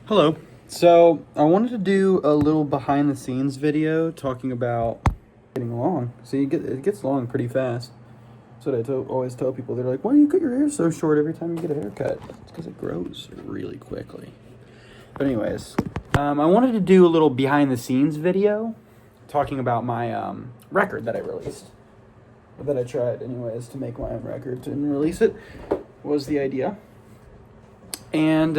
Hello. So I wanted to do a little behind the scenes video talking about getting along. See, it gets long pretty fast. That's what always tell people. They're like, "Why do you cut your hair so short every time you get a haircut?" It's because it grows really quickly. But anyways, I wanted to do a little behind the scenes video talking about my record that I released. That I tried anyways to make my own record and release it was the idea. And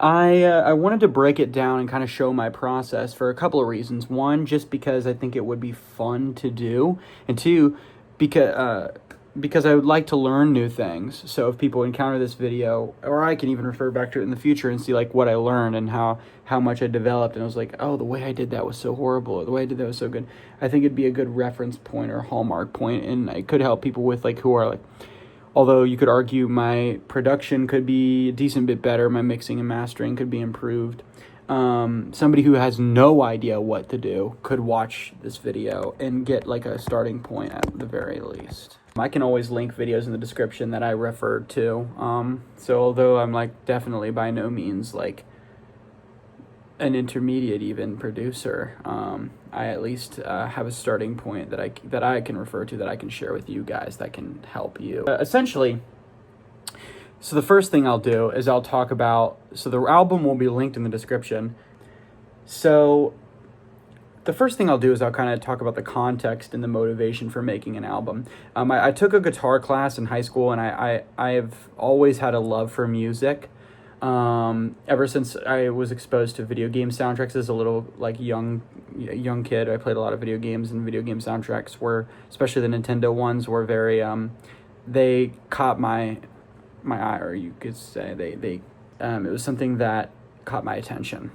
I wanted to break it down and kind of show my process for a couple of reasons. One, just because I think it would be fun to do, and two, because I would like to learn new things. So if people encounter this video, or I can even refer back to it in the future and see like what I learned and how much I developed, and I was like, oh, the way I did that was so horrible, or the way I did that was so good. I think it'd be a good reference point or hallmark point, and it could help people with like who are like. Although you could argue my production could be a decent bit better, my mixing and mastering could be improved. Somebody who has no idea what to do could watch this video and get like a starting point at the very least. I can always link videos in the description that I referred to. So although I'm like definitely by no means like an intermediate even producer, I at least have a starting point that I can refer to, that I can share with you guys, that can help you. Essentially, so the first thing I'll do is I'll talk about, so the album will be linked in the description. So the first thing I'll do is I'll kind of talk about the context and the motivation for making an album. I took a guitar class in high school, and I've always had a love for music. Ever since I was exposed to video game soundtracks as a little like young kid. I played a lot of video games, and video game soundtracks were, especially the Nintendo ones, were very they caught my eye, or you could say they it was something that caught my attention.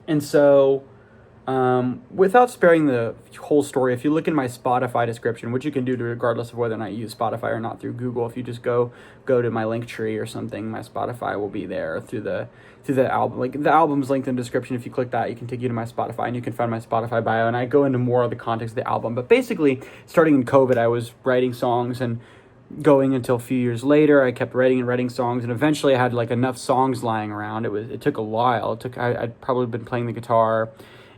And so without sparing the whole story, if you look in my Spotify description, which you can do regardless of whether or not you use Spotify or not through Google, if you just go to my link tree or something, my Spotify will be there through the album. Like the album's linked in the description. If you click that, you can take you to my Spotify, and you can find my Spotify bio, and I go into more of the context of the album. But basically, starting in COVID, I was writing songs, and going until a few years later, I kept writing songs, and eventually I had like enough songs lying around. It took a while. I'd probably been playing the guitar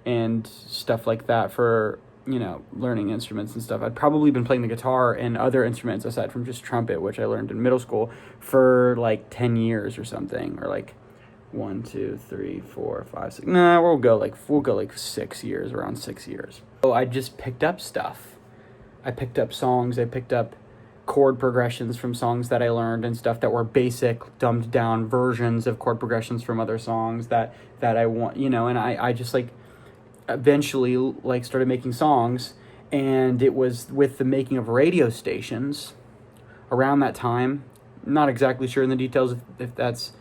and stuff like that for, learning instruments and stuff. I'd probably been playing the guitar and other instruments aside from just trumpet, which I learned in middle school, for like 10 years or something, or like 1, 2, 3, 4, 5, 6. Nah, we'll go like 6 years, around 6 years. So I just picked up stuff. I picked up songs. I picked up chord progressions from songs that I learned, and stuff that were basic, dumbed down versions of chord progressions from other songs that I want, and I just like eventually like started making songs. And it was with the making of radio stations around that time. I'm not exactly sure in the details if that's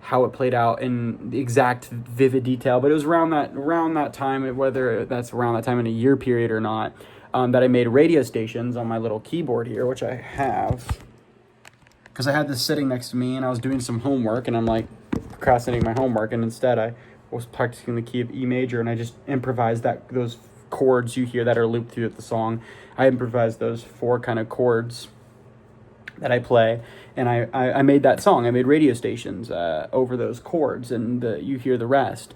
how it played out in the exact vivid detail, but it was around that time, whether that's around that time in a year period or not, that I made radio stations on my little keyboard here, which I have, because I had this sitting next to me, and I was doing some homework, and I'm like procrastinating my homework, and instead I was practicing the key of E major, and I just improvised those chords you hear that are looped through the song. I improvised those 4 kind of chords that I play, and I made that song. I made radio stations over those chords, and you hear the rest.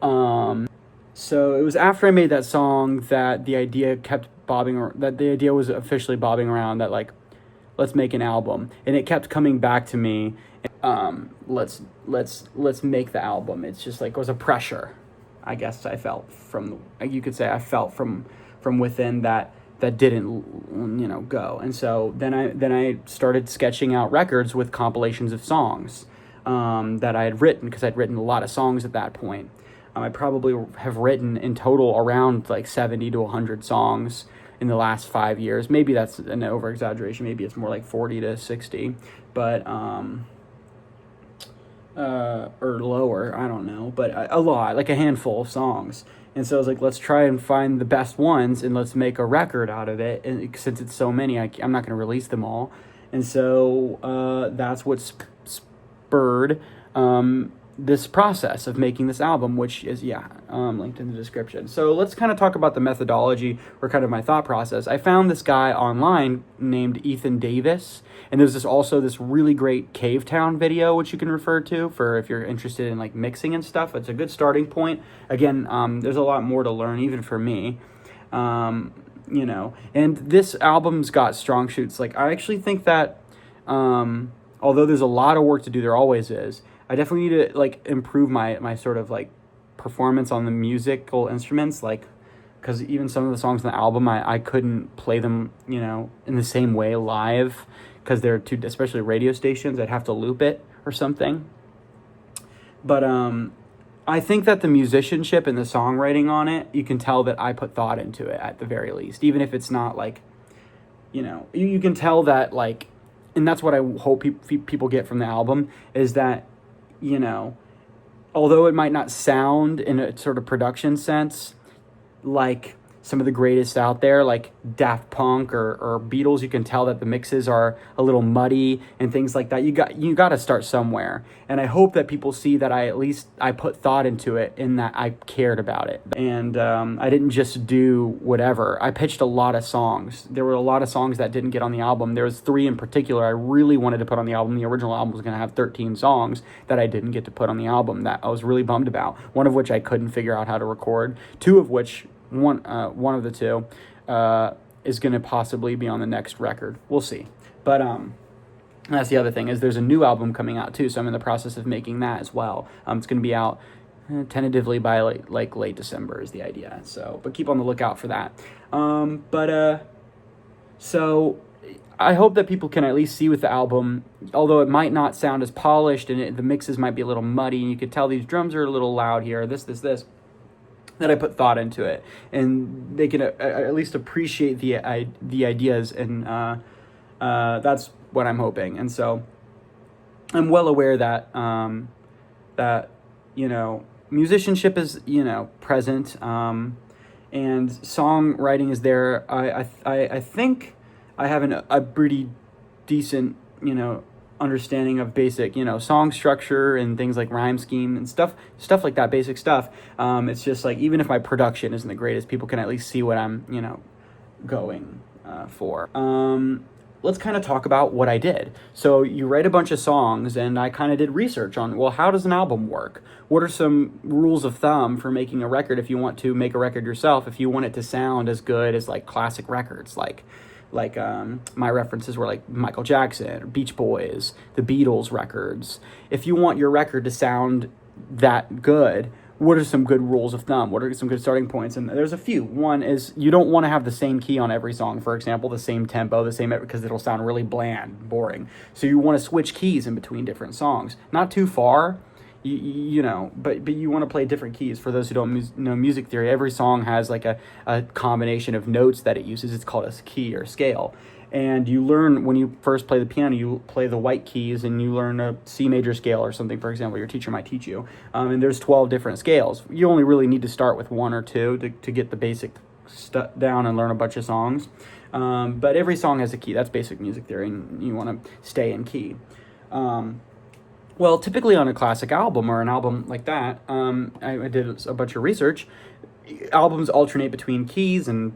So it was after I made that song that the idea was officially bobbing around, that like, let's make an album. And it kept coming back to me. Let's make the album. It's just like, it was a pressure, I guess I felt from within that didn't, go. And so then I started sketching out records with compilations of songs, that I had written, because I'd written a lot of songs at that point. I probably have written in total around like 70 to 100 songs in the last 5 years. Maybe that's an over-exaggeration. Maybe it's more like 40 to 60, but or lower, I don't know, but a lot, like a handful of songs. And so I was like, let's try and find the best ones, and let's make a record out of it. And since it's so many, I'm not going to release them all. And so that's what spurred this process of making this album, which is linked in the description. So let's kind of talk about the methodology or kind of my thought process. I found this guy online named Ethan Davis, and there's this really great Cave Town video which you can refer to for if you're interested in like mixing and stuff. It's a good starting point. Again, there's a lot more to learn even for me. And this album's got strong shoots. Like, I actually think that although there's a lot of work to do, there always is, I definitely need to like improve my sort of like performance on the musical instruments, like, because even some of the songs on the album, I couldn't play them, in the same way live, because they're too, especially radio stations, I'd have to loop it or something. But I think that the musicianship and the songwriting on it, you can tell that I put thought into it at the very least, even if it's not like, you can tell that, like, and that's what I hope people get from the album, is that, although it might not sound in a sort of production sense like some of the greatest out there, like Daft Punk or Beatles, you can tell that the mixes are a little muddy and things like that. You got to start somewhere, and I hope that people see that I put thought into it, in that I cared about it, and I didn't just do whatever. I pitched a lot of songs. There were a lot of songs that didn't get on the album. There was 3 in particular I really wanted to put on the album. The original album was going to have 13 songs that I didn't get to put on the album, that I was really bummed about. One of which I couldn't figure out how to record. 2 of which, one of the 2 is going to possibly be on the next record. We'll see. But that's the other thing, is there's a new album coming out too, so I'm in the process of making that as well. It's going to be out tentatively by late December is the idea. So, but keep on the lookout for that. So I hope that people can at least see with the album, although it might not sound as polished and the mixes might be a little muddy, and you could tell these drums are a little loud here, this, that I put thought into it, and they can at least appreciate the ideas, and that's what I'm hoping. And so I'm well aware that musicianship is present, and songwriting is there. I think I have a pretty decent understanding of basic song structure and things like rhyme scheme and stuff like that, basic stuff. It's just like, even if my production isn't the greatest, people can at least see what I'm going for. Let's kind of talk about what I did. So you write a bunch of songs, and I kind of did research on, well, how does an album work? What are some rules of thumb for making a record if you want to make a record yourself, if you want it to sound as good as like classic records, like my references were like Michael Jackson, Beach Boys, the Beatles records. If you want your record to sound that good, what are some good rules of thumb? What are some good starting points? And there's a few. One is, you don't want to have the same key on every song. For example, the same tempo, because it'll sound really bland, boring. So you want to switch keys in between different songs. Not too far, but you want to play different keys. For those who don't know music theory, every song has like a combination of notes that it uses. It's called a key or scale. And you learn, when you first play the piano, you play the white keys, and you learn a C major scale or something, for example, your teacher might teach you. And there's 12 different scales. You only really need to start with 1 or 2 to get the basic stuff down and learn a bunch of songs. But every song has a key. That's basic music theory, and you want to stay in key. Well, typically on a classic album or an album like that, I did a bunch of research. Albums alternate between keys, and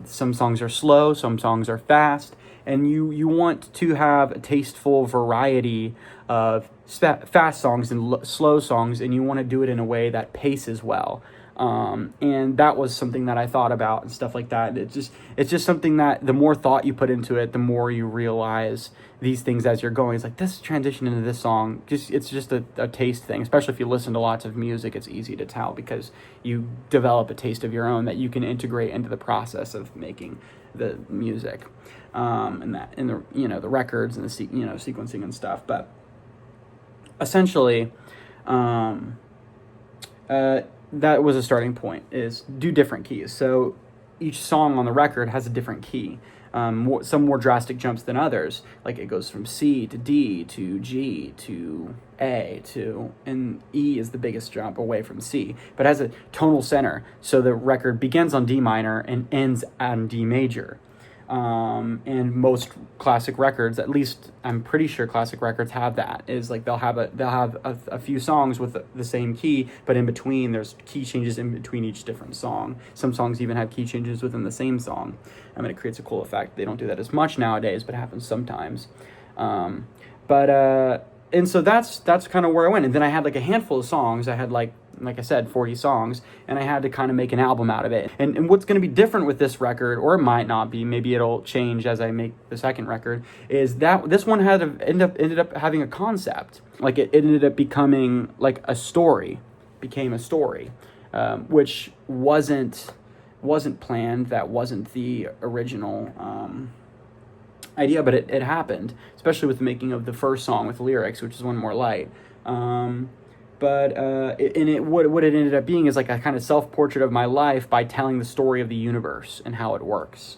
some songs are slow, some songs are fast, and you want to have a tasteful variety of fast songs and slow songs, and you want to do it in a way that paces well. And that was something that I thought about and stuff like that. It's just something that the more thought you put into it, the more you realize these things as you're going. It's like, this transition into this song, it's just a taste thing. Especially if you listen to lots of music, it's easy to tell, because you develop a taste of your own that you can integrate into the process of making the music, and the records and the sequencing and stuff. But essentially, that was a starting point, is do different keys. So each song on the record has a different key. Some more drastic jumps than others. Like, it goes from C to D to G to A and E is the biggest jump away from C, but has a tonal center. So the record begins on D minor and ends on D major. And most classic records, at least I'm pretty sure classic records have that, is like they'll have a few songs with the same key, but in between there's key changes in between each different song. Some songs even have key changes within the same song. I mean, it creates a cool effect. They don't do that as much nowadays, but it happens sometimes. And so that's kind of where I went. And then I had like a handful of songs. I had like I said, 40 songs, and I had to kind of make an album out of it. And what's going to be different with this record, or it might not be, maybe it'll change as I make the second record, is that this one ended up having a concept. Like it ended up becoming like a story, which wasn't planned. That wasn't the original idea, but it happened, especially with the making of the first song with lyrics, which is One More Light. What it ended up being is like a kind of self-portrait of my life by telling the story of the universe and how it works,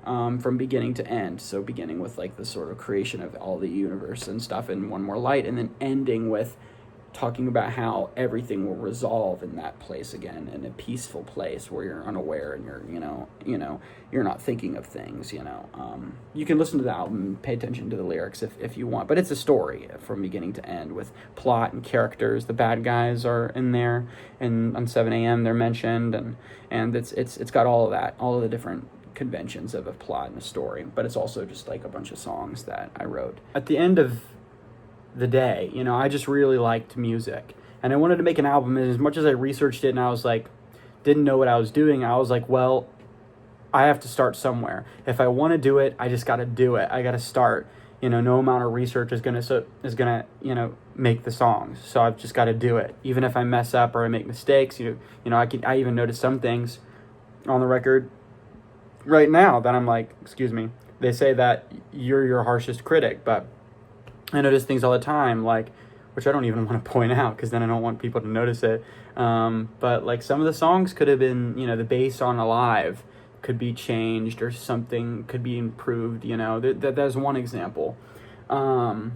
from beginning to end. So beginning with like the sort of creation of all the universe and stuff in One More Light, and then ending with talking about how everything will resolve in that place again, in a peaceful place where you're unaware and you're not thinking of things. You can listen to the album and pay attention to the lyrics if you want, but it's a story from beginning to end with plot and characters. The bad guys are in there, and on 7 a.m. they're mentioned, and it's got all of that, all of the different conventions of a plot and a story, but it's also just like a bunch of songs that I wrote. At the end of the day, I just really liked music, and I wanted to make an album. And as much as I researched it and I was like, didn't know what I was doing, I was like, well, I have to start somewhere. If I want to do it, I just got to do it. I got to start. No amount of research is gonna make the songs. So I've just got to do it, even if I mess up or I make mistakes. I even noticed some things on the record right now that I'm like, excuse me. They say that you're your harshest critic, but I notice things all the time, like, which I don't even want to point out because then I don't want people to notice it. But like some of the songs could have been, the bass on Alive could be changed, or something could be improved. That's one example. But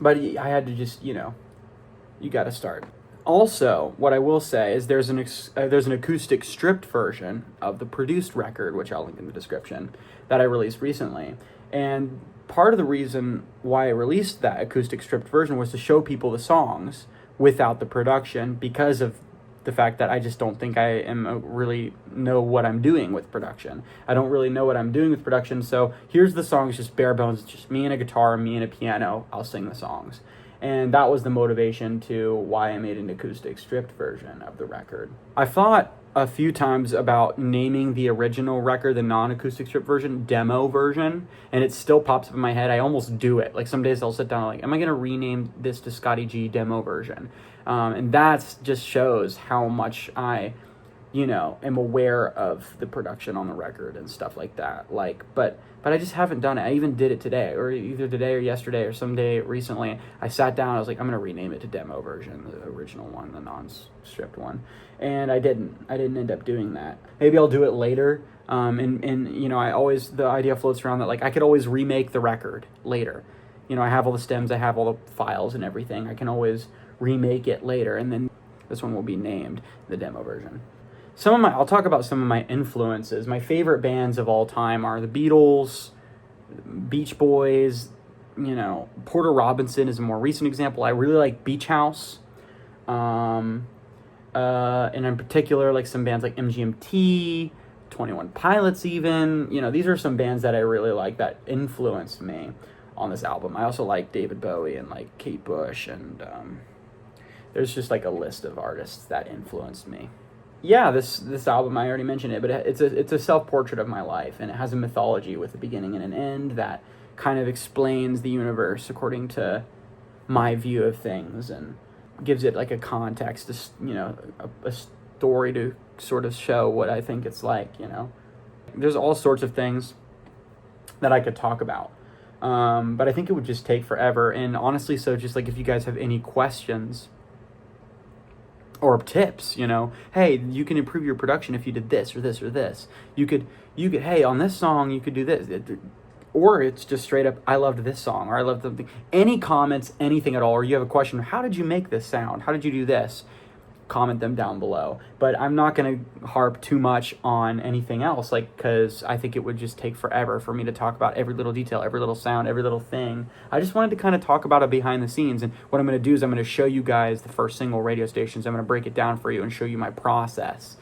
I had to just, you got to start. Also, what I will say is there's an acoustic stripped version of the produced record, which I'll link in the description, that I released recently. And part of the reason why I released that acoustic stripped version was to show people the songs without the production, because of the fact that I just don't think I really know what I'm doing with production. I don't really know what I'm doing with production, so here's the songs, just bare bones, just me and a guitar, me and a piano, I'll sing the songs. And that was the motivation to why I made an acoustic stripped version of the record. I thought a few times about naming the original record, the non-acoustic stripped version, Demo Version, and it still pops up in my head. I almost do it. Like some days I'll sit down like, am I going to rename this to Scotty G Demo Version? And that just shows how much I, am aware of the production on the record and stuff like that. But I just haven't done it. I even did it today, or either today or yesterday or someday recently. I sat down, I was like, I'm going to rename it to Demo Version, the original one, the non-stripped one. And I didn't end up doing that. Maybe I'll do it later. I always, the idea floats around that like I could always remake the record later. I have all the stems, I have all the files and everything. I can always remake it later, and then this one will be named the Demo Version. I'll talk about some of my influences. My favorite bands of all time are the Beatles, Beach Boys, Porter Robinson is a more recent example. I really like Beach House. And in particular, like some bands like MGMT, 21 Pilots even. These are some bands that I really like that influenced me on this album. I also like David Bowie and like Kate Bush, and there's just like a list of artists that influenced me. Yeah, this album, I already mentioned it, but it's a self-portrait of my life, and it has a mythology with a beginning and an end that kind of explains the universe according to my view of things, and gives it like a context, a story to sort of show what I think it's like. There's all sorts of things that I could talk about, but I think it would just take forever. And honestly, so just like if you guys have any questions or tips, hey, you can improve your production if you did this or this or this. You could, hey, on this song you could do this. Or it's just straight up, I loved this song, or I loved something. Any comments, anything at all, or you have a question, how did you make this sound? How did you do this? comment them down below. But I'm not going to harp too much on anything else, like, because I think it would just take forever for me to talk about every little detail, every little sound, every little thing. I just wanted to kind of talk about it behind the scenes, and what I'm going to do is I'm going to show you guys the first single radio stations. I'm going to break it down for you and show you my process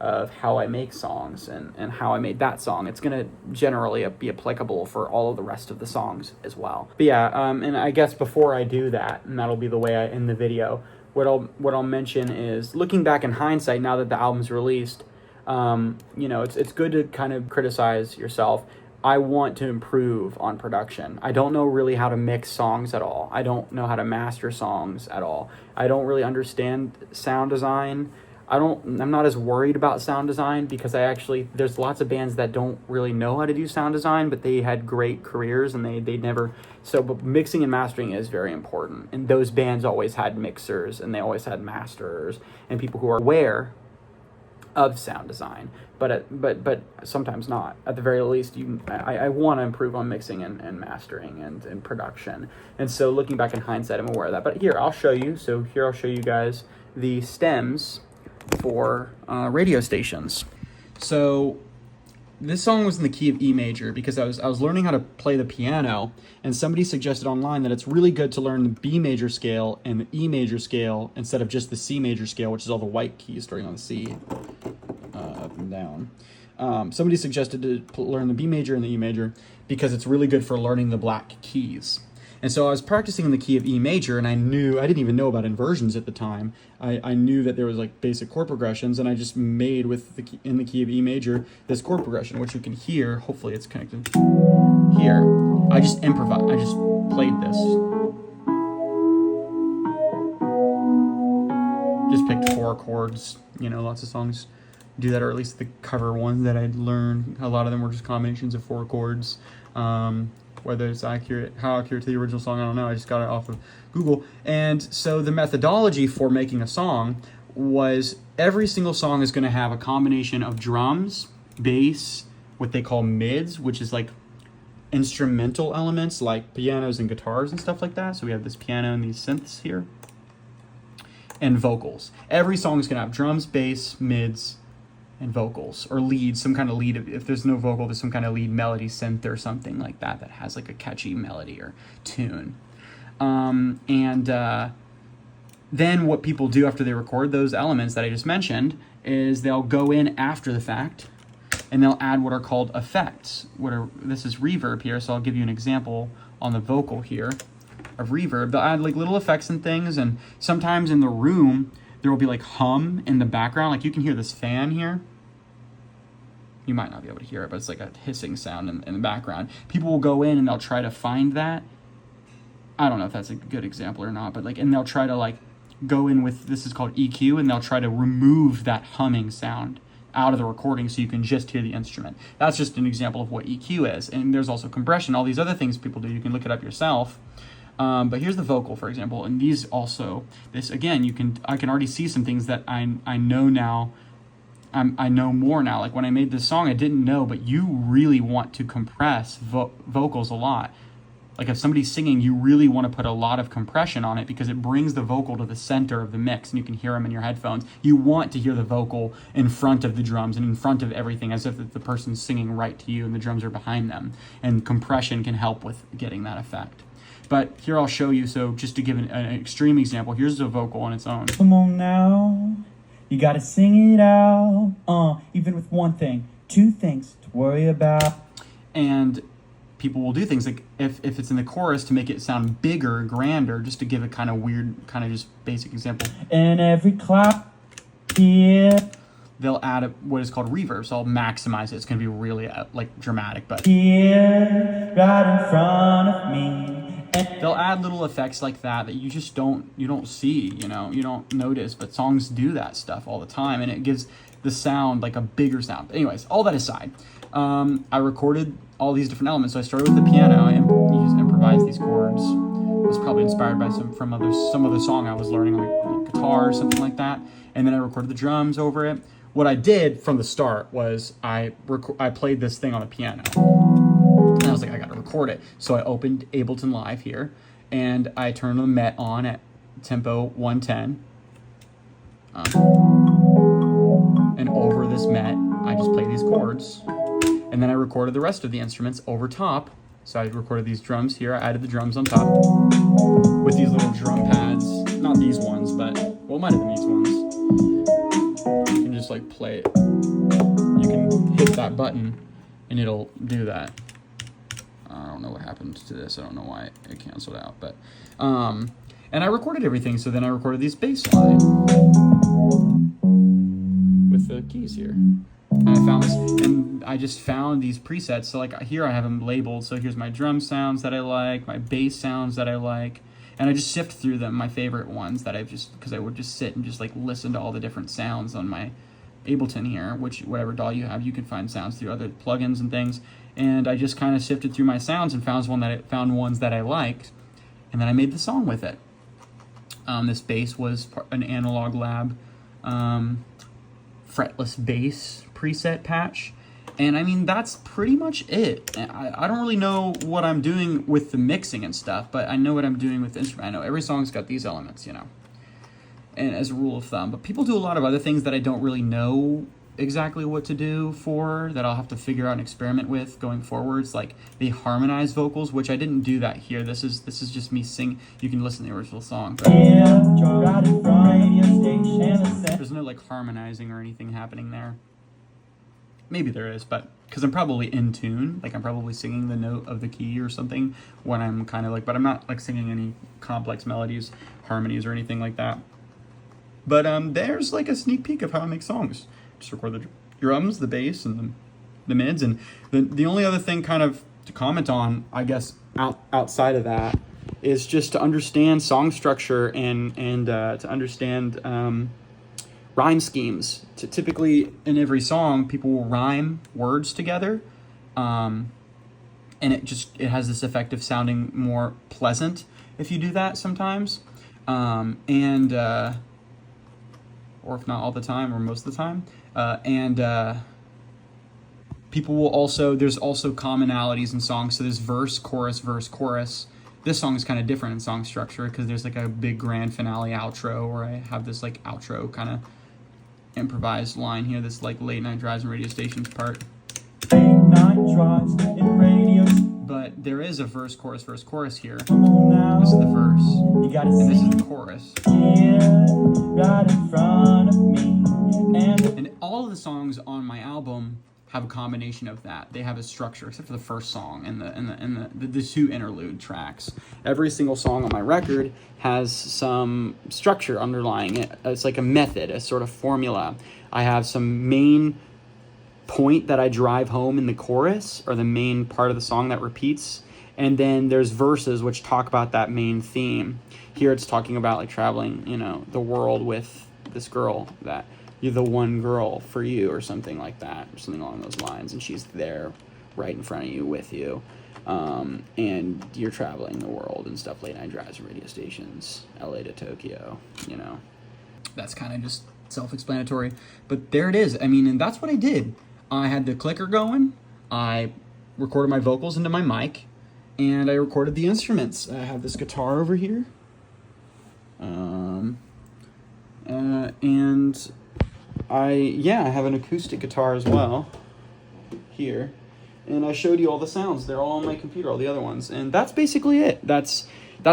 of how I make songs and how I made that song. It's going to generally be applicable for all of the rest of the songs as well. But yeah, and I guess before I do that, and that'll be the way I end the video, what I'll mention is, looking back in hindsight, now that the album's released, you know, it's good to kind of criticize yourself. I want to improve on production. I don't know really how to mix songs at all. I don't know how to master songs at all. I don't really understand sound design. I'm not as worried about sound design, because there's lots of bands that don't really know how to do sound design, but they had great careers and they never, but mixing and mastering is very important. And those bands always had mixers and they always had masters and people who are aware of sound design, but sometimes not. At the very least, I want to improve on mixing and mastering and production. And so looking back in hindsight, I'm aware of that. But here, I'll show you. So here I'll show you guys the stems for radio stations. So this song was in the key of E major because I was learning how to play the piano, and somebody suggested online that it's really good to learn the B major scale and the E major scale instead of just the C major scale, which is all the white keys starting on the C, up and down. Somebody suggested to learn the B major and the E major because it's really good for learning the black keys. And so I was practicing in the key of E major, and I didn't even know about inversions at the time. I knew that there was like basic chord progressions, and I just made in the key of E major this chord progression, which you can hear. Hopefully it's connected here. I just improvised. I just played this. Just picked 4 chords. You know, lots of songs do that, or at least the cover ones that I'd learned. A lot of them were just combinations of 4 chords. Whether it's accurate, how accurate to the original song, I don't know. I just got it off of Google. And so the methodology for making a song was every single song is going to have a combination of drums, bass, what they call mids, which is like instrumental elements like pianos and guitars and stuff like that. So we have this piano and these synths here. And vocals. Every song is going to have drums, bass, mids, and vocals, or lead, some kind of lead. If there's no vocal, there's some kind of lead melody synth or something like that has like a catchy melody or tune. Then what people do after they record those elements that I just mentioned is they'll go in after the fact and they'll add what are called effects. This is reverb here, so I'll give you an example on the vocal here of reverb. They'll add like little effects and things, and sometimes in the room there will be like hum in the background. Like you can hear this fan here. You might not be able to hear it, but it's like a hissing sound in the background. People will go in and they'll try to find that. I don't know if that's a good example or not, but and they'll try to go in with, this is called EQ, and they'll try to remove that humming sound out of the recording so you can just hear the instrument. That's just an example of what EQ is. And there's also compression, all these other things people do. You can look it up yourself. But here's the vocal, for example, and these also, this again, I can already see some things that I know now. I know more now. Like when I made this song, I didn't know, but you really want to compress vocals a lot. Like if somebody's singing, you really want to put a lot of compression on it because it brings the vocal to the center of the mix, and you can hear them in your headphones. You want to hear the vocal in front of the drums and in front of everything, as if the person's singing right to you and the drums are behind them. And compression can help with getting that effect. But here I'll show you, so just to give an extreme example, here's a vocal on its own. Come on now, you gotta sing it out, even with 1 thing, 2 things to worry about. And people will do things like, if it's in the chorus, to make it sound bigger, grander, just to give a kind of weird, kind of just basic example. And every clap here, they'll add what is called reverb, so I'll maximize it. It's gonna be really dramatic, but here, right in front of me. They'll add little effects like that you just don't see, you don't notice, but songs do that stuff all the time, and it gives the sound like a bigger sound. But anyways, all that aside, I recorded all these different elements. So I started with the piano and you just improvise these chords. It was probably inspired by some other song I was learning on like guitar or something like that. And then I recorded the drums over it. What I did from the start was I played this thing on the piano. And I was like, I gotta record it. So I opened Ableton Live here, and I turned the Met on at tempo 110. And over this met, I just play these chords. And then I recorded the rest of the instruments over top. So I recorded these drums here. I added the drums on top with these little drum pads. Not these ones, but, well, it might have been these ones. You can just like play it. You can hit that button and it'll do that. I don't know what happened to this. I don't know why it canceled out, but, and I recorded everything. So then I recorded these bass line with the keys here. And I found this, and I just found these presets. So like here I have them labeled. So here's my drum sounds that I like, my bass sounds that I like, and I just sift through them, my favorite ones that I've just, because I would just sit and just like listen to all the different sounds on my Ableton here, which whatever DAW you have, you can find sounds through other plugins and things. And I just kind of sifted through my sounds and found ones that I liked, and then I made the song with it. This bass was an Analog Lab fretless bass preset patch, and I mean that's pretty much it. I don't really know what I'm doing with the mixing and stuff, but I know what I'm doing with the instrument. I know every song's got these elements, you know, and as a rule of thumb. But people do a lot of other things that I don't really know exactly what to do for, that I'll have to figure out and experiment with going forwards. Like they harmonize vocals, which I didn't do that here. This is just me sing. You can listen to the original song, but there's no like harmonizing or anything happening there. Maybe there is, but because I'm probably in tune, like I'm probably singing the note of the key or something when I'm kind of like, but I'm not like singing any complex melodies, harmonies, or anything like that. But there's like a sneak peek of how I make songs. Just record the drums, the bass, and the mids. And the only other thing kind of to comment on, I guess, outside of that is just to understand song structure and to understand rhyme schemes. Typically in every song, people will rhyme words together. And it has this effect of sounding more pleasant if you do that sometimes. Or if not all the time, or most of the time. People will also, there's also commonalities in songs. So there's verse, chorus, verse, chorus. This song is kind of different in song structure because there's like a big grand finale outro where I have this like outro kind of improvised line here, this like late night drives and radio stations part. Late night drives and radios. But there is a verse, chorus here. This is the verse. You gotta and this is the chorus. Right in front of me. And all of the songs on my album have a combination of that. They have a structure, except for the first song and the two interlude tracks. Every single song on my record has some structure underlying it. It's like a method, a sort of formula. I have some main point that I drive home in the chorus, or the main part of the song that repeats, and then there's verses which talk about that main theme. Here it's talking about like traveling, you know, the world with this girl, that you're the one girl for you, or something like that, or something along those lines, and she's there right in front of you with you, and you're traveling the world and stuff, late night drives and radio stations, LA to Tokyo, you know. That's kind of just self-explanatory, but there it is. I mean, and that's what I did. I had the clicker going, I recorded my vocals into my mic, and I recorded the instruments. I have this guitar over here, and I have an acoustic guitar as well here, and I showed you all the sounds. They're all on my computer, all the other ones, and that's basically it. That's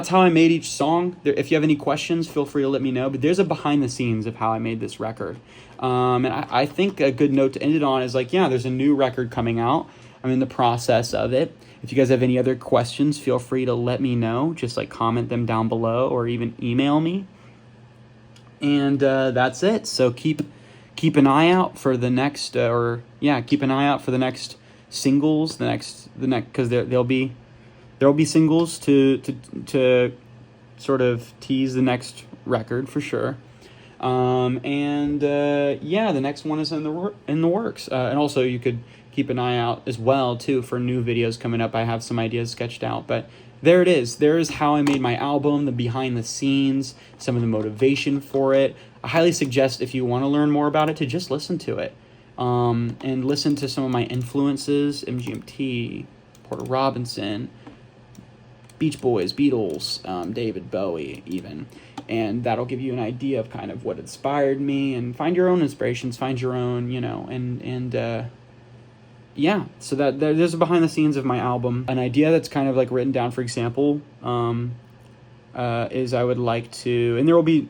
how I made each song. If you have any questions, feel free to let me know, but there's a behind the scenes of how I made this record. And I think a good note to end it on is like, yeah, there's a new record coming out. I'm in the process of it. If you guys have any other questions, feel free to let me know. Just like comment them down below or even email me. And that's it. So keep an eye out for the next, keep an eye out for the next singles, the next, because there'll be singles to sort of tease the next record for sure. The next one is in the works. And also you could keep an eye out as well too for new videos coming up. I have some ideas sketched out, but there it is. There is how I made my album, the behind the scenes, some of the motivation for it. I highly suggest, if you want to learn more about it, to just listen to it. And listen to some of my influences, MGMT, Porter Robinson, Beach Boys, Beatles, David Bowie, even. And that'll give you an idea of kind of what inspired me, and find your own inspirations, find your own, yeah, so there's a behind the scenes of my album. An idea that's kind of like written down, for example, is I would like to, and there will be,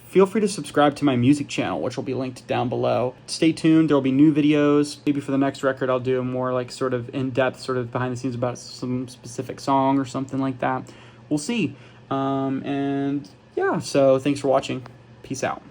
feel free to subscribe to my music channel, which will be linked down below. Stay tuned, there will be new videos. Maybe for the next record, I'll do a more like sort of in-depth, sort of behind the scenes about some specific song or something like that. We'll see. And yeah, so thanks for watching. Peace out.